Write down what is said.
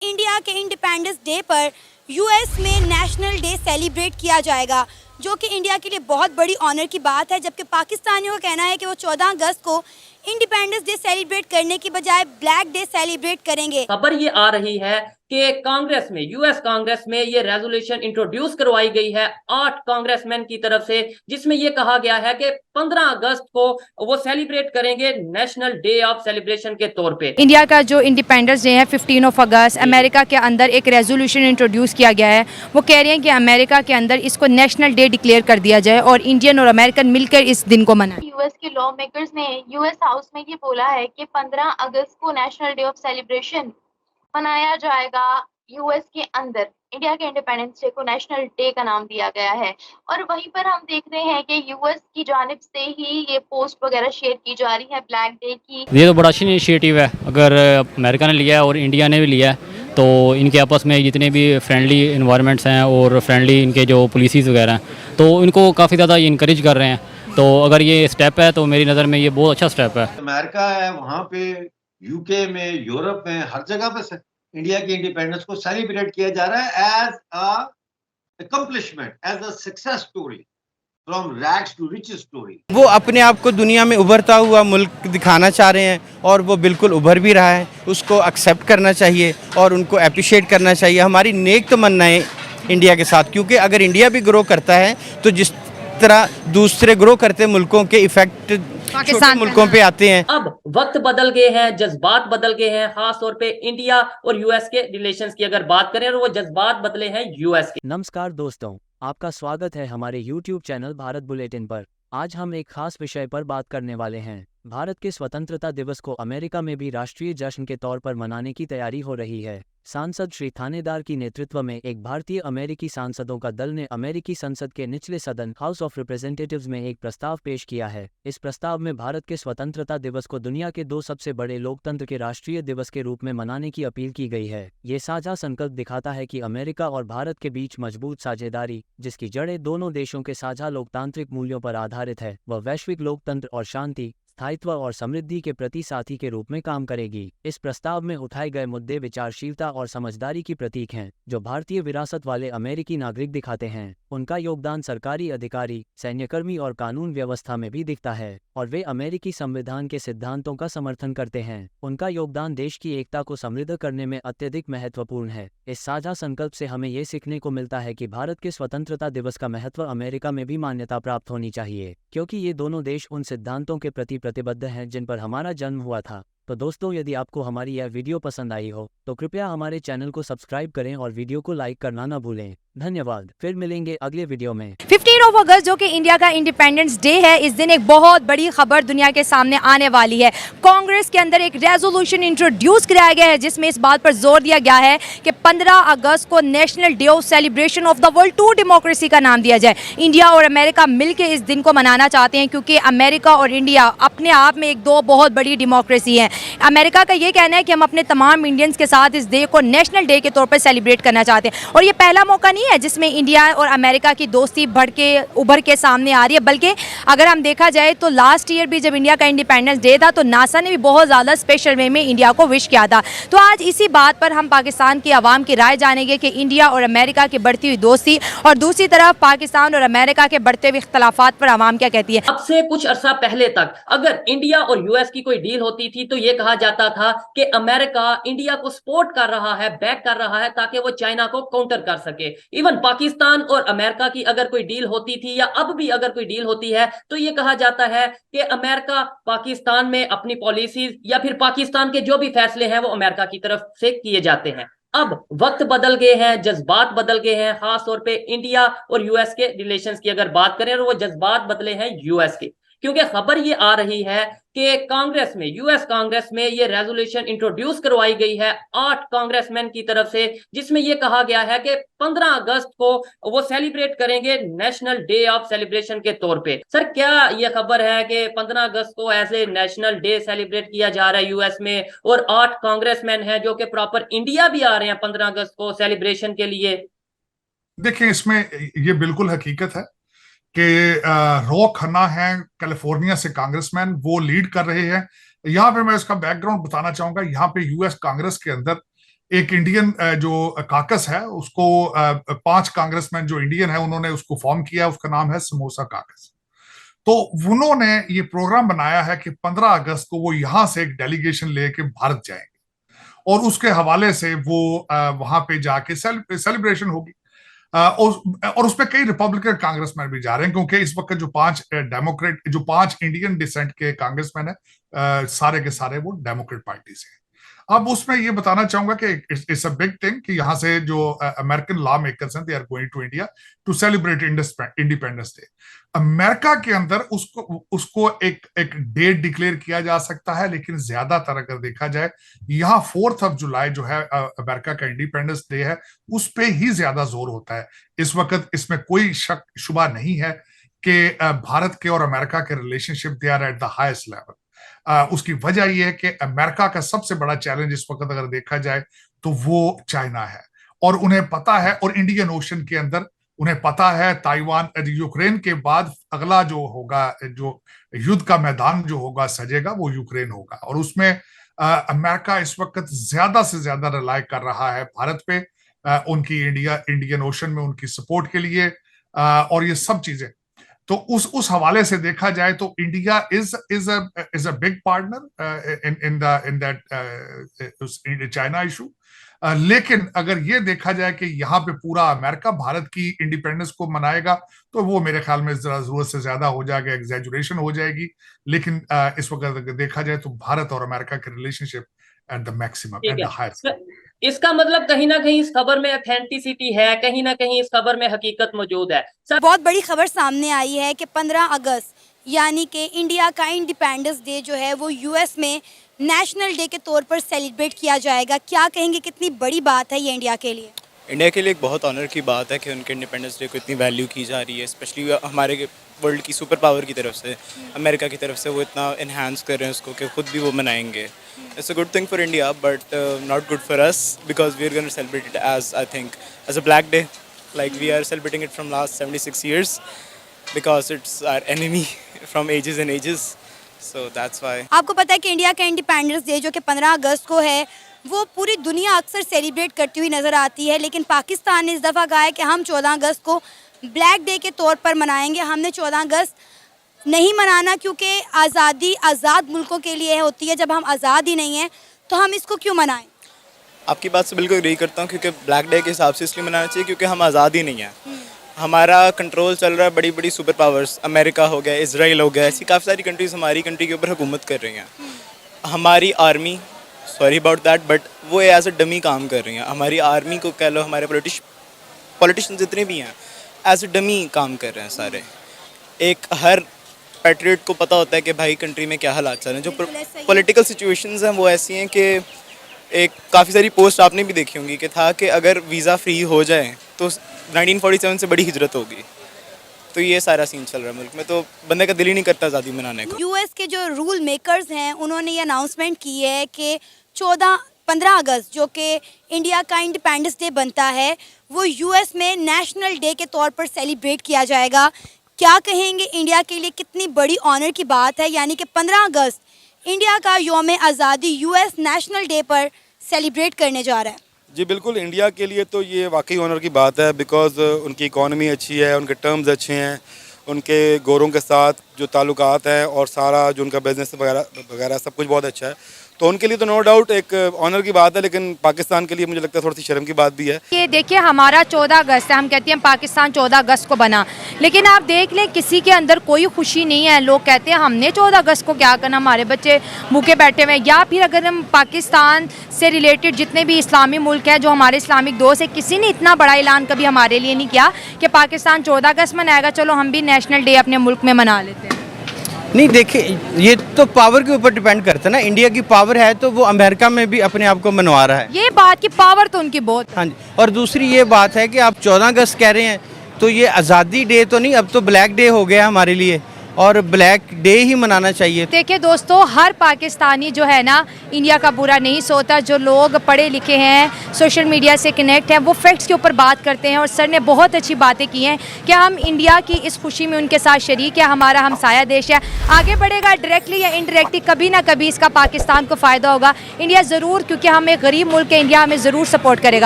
India के independence day पर US में नेशनल डे सेलिब्रेट किया जाएगा, जो कि इंडिया के लिए बहुत बड़ी ऑनर की बात है। जबकि पाकिस्तानियों का कहना है कि वो 14 अगस्त को इंडिपेंडेंस डे सेलिब्रेट करने की बजाय ब्लैक डे सेलिब्रेट करेंगे। खबर ये आ रही है कि कांग्रेस में, यूएस कांग्रेस में ये रेजोल्यूशन इंट्रोड्यूस करवाई गई है 8 कांग्रेसमैन की तरफ से, जिसमें ये कहा गया है कि 15 अगस्त को वो सेलिब्रेट करेंगे नेशनल डे ऑफ सेलिब्रेशन के तौर पे। इंडिया का जो इंडिपेंडेंस डे है 15 अगस्त, अमेरिका के अंदर एक रेजोल्यूशन इंट्रोड्यूस किया गया है। वो कह रहे हैं कि अमेरिका के अंदर इसको नेशनल डे डिक्लेयर कर दिया जाए और इंडियन और अमेरिकन मिलकर इस दिन को मनाएं। यूएस के लॉ मेकर्स ने यूएस हाउस में ये बोला है कि 15 अगस्त को नेशनल डे ऑफ सेलिब्रेशन मनाया जाएगा। यूएस के अंदर इंडिया के इंडिपेंडेंस डे को नेशनल डे का नाम दिया गया है। और वहीं पर हम देख रहे हैं कि यूएस की जानिब से ही ये पोस्ट वगैरह शेयर की जा रही है ब्लैक डे की। ये तो बड़ा अच्छा इनिशिएटिव है, अगर अमेरिका ने लिया है और इंडिया ने भी लिया है तो इनके आपस में जितने भी फ्रेंडली इन्वायरमेंट्स हैं और फ्रेंडली इनके जो पॉलिसीज़ वगैरह हैं तो इनको काफ़ी ज़्यादा इनकरेज कर रहे हैं। तो अगर ये स्टेप है तो मेरी नज़र में ये बहुत अच्छा स्टेप है। अमेरिका है, वहाँ पे यूके में, यूरोप में, हर जगह पे इंडिया की इंडिपेंडेंस को सेलिब्रेट किया जा रहा है as a accomplishment, as a success story, from rags to riches story. वो अपने आप को दुनिया में उभरता हुआ मुल्क दिखाना चाह रहे हैं और वो बिल्कुल उभर भी रहा है। उसको एक्सेप्ट करना चाहिए और उनको अप्रिशिएट करना चाहिए। हमारी नेक तमन्नाएं इंडिया के साथ, क्योंकि अगर इंडिया भी ग्रो करता है तो जिस तरह दूसरे ग्रो करते मुल्कों के इफेक्ट छोटे मुल्कों पे आते हैं। अब वक्त बदल गए हैं, जज्बात बदल गए हैं, खास तौर पे इंडिया और यूएस के रिलेशंस की अगर बात करें और वो जज्बात बदले हैं यूएस के। नमस्कार दोस्तों, आपका स्वागत है हमारे YouTube चैनल भारत बुलेटिन पर। आज हम एक खास विषय पर बात करने वाले हैं। भारत के स्वतंत्रता दिवस को अमेरिका में भी राष्ट्रीय जश्न के तौर पर मनाने की तैयारी हो रही है। सांसद श्री थानेदार की नेतृत्व में एक भारतीय अमेरिकी सांसदों का दल ने अमेरिकी संसद के निचले सदन हाउस ऑफ रिप्रेजेंटेटिव्स में एक प्रस्ताव पेश किया है। इस प्रस्ताव में भारत के स्वतंत्रता दिवस को दुनिया के 2 सबसे बड़े लोकतंत्र के राष्ट्रीय दिवस के रूप में मनाने की अपील की गई है। ये साझा संकल्प दिखाता है कि अमेरिका और भारत के बीच मजबूत साझेदारी, जिसकी जड़ें दोनों देशों के साझा लोकतांत्रिक मूल्यों पर आधारित है, वह वैश्विक लोकतंत्र और शांति, स्थायित्व और समृद्धि के प्रति साथी के रूप में काम करेगी। इस प्रस्ताव में उठाए गए मुद्दे विचारशीलता और समझदारी की प्रतीक हैं, जो भारतीय विरासत वाले अमेरिकी नागरिक दिखाते हैं। उनका योगदान सरकारी अधिकारी, सैन्यकर्मी और कानून व्यवस्था में भी दिखता है और वे अमेरिकी संविधान के सिद्धांतों का समर्थन करते हैं। उनका योगदान देश की एकता को समृद्ध करने में अत्यधिक महत्वपूर्ण है। इस साझा संकल्प से हमें ये सीखने को मिलता है कि भारत के स्वतंत्रता दिवस का महत्व अमेरिका में भी मान्यता प्राप्त होनी चाहिए, क्योंकि ये दोनों देश उन सिद्धांतों के प्रति प्रतिबद्ध हैं जिन पर हमारा जन्म हुआ था। तो दोस्तों, यदि आपको हमारी यह वीडियो पसंद आई हो तो कृपया हमारे चैनल को सब्सक्राइब करें और वीडियो को लाइक करना न भूलें। धन्यवाद। फिर मिलेंगे अगले वीडियो में। 15 अगस्त जो कि इंडिया का इंडिपेंडेंस डे है, इस दिन एक बहुत बड़ी खबर दुनिया के सामने आने वाली है। कांग्रेस के अंदर एक रेजोल्यूशन इंट्रोड्यूस कराया गया है जिसमें इस बात पर जोर दिया गया है कि 15 अगस्त को national day of celebration of the world to democracy का नाम दिया जाए। इंडिया और अमेरिका मिलकर इस दिन को मनाना चाहते हैं, क्योंकि अमेरिका और इंडिया अपने आप में एक 2 बहुत बड़ी डेमोक्रेसी है। अमेरिका का ये कहना है कि हम अपने तमाम इंडियंस के साथ इस डे को नेशनल डे के तौर पर सेलिब्रेट करना चाहते हैं। और ये पहला मौका नहीं है जिसमें इंडिया और अमेरिका की दोस्ती उभर के सामने आ रही है, बल्कि अगर हम देखा जाए तो लास्ट ईयर भी जब इंडिया का इंडिपेंडेंस डे था तो नासा ने भी बहुत ज़्यादा स्पेशल वे में इंडिया को विश किया था। तो आज इसी बात पर हम पाकिस्तान की आवाम की राय जानेंगे कि इंडिया और अमेरिका की बढ़ती हुई दोस्ती और दूसरी तरफ पाकिस्तान और अमेरिका के बढ़ते हुए इख्तलाफात पर आवाम क्या कहती है। अब से कुछ अरसा पहले तक अगर इंडिया और यूएस की कोई डील होती थी तो ये कहा जाता था कि अमेरिका इंडिया को सपोर्ट कर रहा है, बैक कर रहा है, ताकि वो चाइना को काउंटर कर सके। इवन पाकिस्तान और अमेरिका की अगर कोई डील होती थी या अब भी अगर कोई डील होती है तो ये कहा जाता है कि अमेरिका पाकिस्तान में अपनी पॉलिसीज या फिर पाकिस्तान के जो भी फैसले हैं वो अमेरिका की तरफ से किए जाते हैं। अब वक्त बदल गए हैं, जज्बात बदल गए हैं, खास तौर पे इंडिया और यूएस के रिलेशंस की अगर बात करें और वो जज्बात बदले हैं यूएस के, क्योंकि खबर ये आ रही है कि कांग्रेस में, यूएस कांग्रेस में ये रेजोल्यूशन इंट्रोड्यूस करवाई गई है 8 कांग्रेसमैन की तरफ से, जिसमें ये कहा गया है कि 15 अगस्त को वो सेलिब्रेट करेंगे नेशनल डे ऑफ सेलिब्रेशन के तौर पे। सर, क्या ये खबर है कि 15 अगस्त को ऐसे नेशनल डे सेलिब्रेट किया जा रहा है यूएस में और 8 कांग्रेसमैन हैं जो कि प्रॉपर इंडिया भी आ रहे हैं 15 अगस्त को सेलिब्रेशन के लिए? देखें, इसमें ये बिल्कुल हकीकत है कि रॉ खन्ना है कैलिफोर्निया से कांग्रेसमैन, वो लीड कर रहे हैं। यहाँ पे मैं इसका बैकग्राउंड बताना चाहूंगा। यहाँ पे यूएस कांग्रेस के अंदर एक इंडियन जो काकस है उसको 5 कांग्रेसमैन जो इंडियन है उन्होंने उसको फॉर्म किया, उसका नाम है समोसा काकस। तो उन्होंने ये प्रोग्राम बनाया है कि 15 अगस्त को वो यहां से एक डेलीगेशन लेके भारत जाएंगे और उसके हवाले से वो वहां पे जाके सेलिब्रेशन होगी। और उसमें कई रिपब्लिकन कांग्रेसमैन भी जा रहे हैं, क्योंकि इस वक्त जो 5 इंडियन डिसेंट के कांग्रेसमैन है सारे के सारे वो डेमोक्रेट पार्टी से हैं। अब उसमें ये बताना चाहूंगा कि इट्स अ बिग थिंग कि यहाँ से जो अमेरिकन लॉ मेकर्स हैं, they are going to India to celebrate Independence Day. America के अंदर उसको एक डेट डिक्लेयर किया जा सकता है, लेकिन ज्यादातर अगर देखा जाए यहाँ 4 जुलाई जो है अमेरिका का इंडिपेंडेंस डे है, उस पे ही ज्यादा जोर होता है। इस वक्त इसमें कोई शक शुबा नहीं है कि भारत के और अमेरिका के relationship they are at the highest level. उसकी वजह यह है कि अमेरिका का सबसे बड़ा चैलेंज इस वक्त अगर देखा जाए तो वो चाइना है, और उन्हें पता है, और इंडियन ओशन के अंदर उन्हें पता है ताइवान यूक्रेन के बाद अगला जो होगा, जो युद्ध का मैदान जो होगा सजेगा वो यूक्रेन होगा, और उसमें अमेरिका इस वक्त ज्यादा से ज्यादा रिलाय कर रहा है भारत पे, उनकी इंडियन ओशन में उनकी सपोर्ट के लिए, और ये सब चीजें। तो उस हवाले से देखा जाए तो India is a big partner in that China issue. लेकिन अगर ये देखा जाए कि यहाँ पे पूरा अमेरिका भारत की इंडिपेंडेंस को मनाएगा तो वो मेरे ख्याल में जरा जरूरत से ज्यादा हो जाएगा, एग्जैजुरेशन हो जाएगी। लेकिन इस वक्त अगर देखा जाए तो भारत और अमेरिका के relationship at the maximum, eight the highest. इसका मतलब कहीं ना कहीं इस खबर में ऑथेंटिसिटी है, कहीं ना कहीं इस खबर में हकीकत मौजूद है। सर, बहुत बड़ी खबर सामने आई है कि 15 अगस्त यानी कि इंडिया का इंडिपेंडेंस डे जो है वो यूएस में नेशनल डे के तौर पर सेलिब्रेट किया जाएगा। क्या कहेंगे, कितनी बड़ी बात है ये इंडिया के लिए? इंडिया के लिए एक बहुत ऑनर की बात है कि उनके इंडिपेंडेंस डे को इतनी वैल्यू की जा रही है, स्पेशली हमारे वर्ल्ड की सुपर पावर की तरफ से, अमेरिका की तरफ से वो इतना इन्हांस कर रहे हैं उसको कि खुद भी वो मनाएंगे। It's a good thing for India but not good for us because we are going to celebrate it as I think as a black day, like we are celebrating it from last 76 years because it's our enemy from ages and ages, so that's why. आपको पता है कि India का independence day जो कि 15 अगस्त को है वो पूरी दुनिया अक्सर सेलिब्रेट करती हुई नज़र आती है, लेकिन पाकिस्तान ने इस दफ़ा कहा है कि हम 14 अगस्त को ब्लैक डे के तौर पर मनाएंगे। हमने 14 अगस्त नहीं मनाना क्योंकि आज़ादी आज़ाद मुल्कों के लिए होती है, जब हम आज़ाद ही नहीं हैं तो हम इसको क्यों मनाएं? आपकी बात से बिल्कुल एग्री करता हूँ, क्योंकि ब्लैक डे के हिसाब से इसलिए मनाना चाहिए क्योंकि हम आज़ाद ही नहीं हैं। हमारा कंट्रोल चल रहा है बड़ी बड़ी सुपर पावर्स, अमेरिका हो गया, इजराइल हो गया, ऐसी काफ़ी सारी कंट्रीज़ हमारी कंट्री के ऊपर हुकूमत कर रही हैं। हमारी army, sorry about that, but वो एज अ डमी काम कर रही हैं। हमारी आर्मी को कह लो, हमारे पॉलिटिशियन जितने भी हैं एज अ डमी काम कर रहे हैं सारे। एक हर पैट्रियट को पता होता है कि भाई कंट्री में क्या हालात चल रहे हैं। जो पॉलिटिकल सिचुएशंस हैं वो ऐसी हैं कि एक काफ़ी सारी पोस्ट आपने भी देखी होंगी कि था कि अगर वीज़ा फ्री हो जाए तो 1947 से बड़ी हिजरत होगी। तो ये सारा सीन चल रहा है मुल्क में, तो बंदे का दिल ही नहीं करता आज़ादी मनाने को। यूएस के जो रूल मेकर्स हैं उन्होंने ये अनाउंसमेंट की है कि 15 अगस्त जो कि इंडिया का इंडिपेंडेंस डे बनता है वो यूएस में नेशनल डे के तौर पर सेलिब्रेट किया जाएगा। क्या कहेंगे, इंडिया के लिए कितनी बड़ी ऑनर की बात है, यानी कि 15 अगस्त इंडिया का यौम आज़ादी यूएस नेशनल डे पर सेलिब्रेट करने जा रहा है। जी बिल्कुल, इंडिया के लिए तो ये वाकई ऑनर की बात है, बिकॉज़ उनकी इकॉनमी अच्छी है, उनके टर्म्स अच्छे हैं, उनके गोरों के साथ जो ताल्लुकात हैं और सारा जो उनका बिज़नेस वगैरह सब कुछ बहुत अच्छा है। तो उनके लिए तो नो डाउट एक ऑनर की बात है, लेकिन पाकिस्तान के लिए मुझे लगता है थोड़ी सी शर्म की बात भी है। ये देखिए, हमारा 14 अगस्त है, हम कहते हैं पाकिस्तान 14 अगस्त को बना, लेकिन आप देख लें किसी के अंदर कोई खुशी नहीं है। लोग कहते हैं हमने 14 अगस्त को क्या करना, हमारे बच्चे भूखे बैठे हुए हैं। या फिर अगर हम पाकिस्तान से रिलेटेड जितने भी इस्लामी मुल्क हैं, जो हमारे इस्लामिक दोस्त हैं, किसी ने इतना बड़ा ऐलान कभी हमारे लिए नहीं किया कि पाकिस्तान 14 अगस्त मनाएगा, चलो हम भी नेशनल डे अपने मुल्क में मना लेते हैं। नहीं, देखिए ये तो पावर के ऊपर डिपेंड करता है ना। इंडिया की पावर है तो वो अमेरिका में भी अपने आप को मनवा रहा है। ये बात की पावर तो उनकी बहुत। हाँ जी, और दूसरी ये बात है कि आप 14 अगस्त कह रहे हैं तो ये आज़ादी डे तो नहीं, अब तो ब्लैक डे हो गया हमारे लिए। और ब्लैक डे ही मनाना चाहिए। देखिए दोस्तों, हर पाकिस्तानी जो है ना इंडिया का बुरा नहीं सोचता। जो लोग पढ़े लिखे हैं, सोशल मीडिया से कनेक्ट हैं, वो फैक्ट्स के ऊपर बात करते हैं। और सर ने बहुत अच्छी बातें की हैं कि हम इंडिया की इस खुशी में उनके साथ शरीक है, हमारा हमसाया देश है, आगे बढ़ेगा डायरेक्टली या इनडायरेक्टली, कभी ना कभी इसका पाकिस्तान को फ़ायदा होगा। इंडिया ज़रूर, क्योंकि हम एक गरीब मुल्क है, इंडिया हमें ज़रूर सपोर्ट करेगा।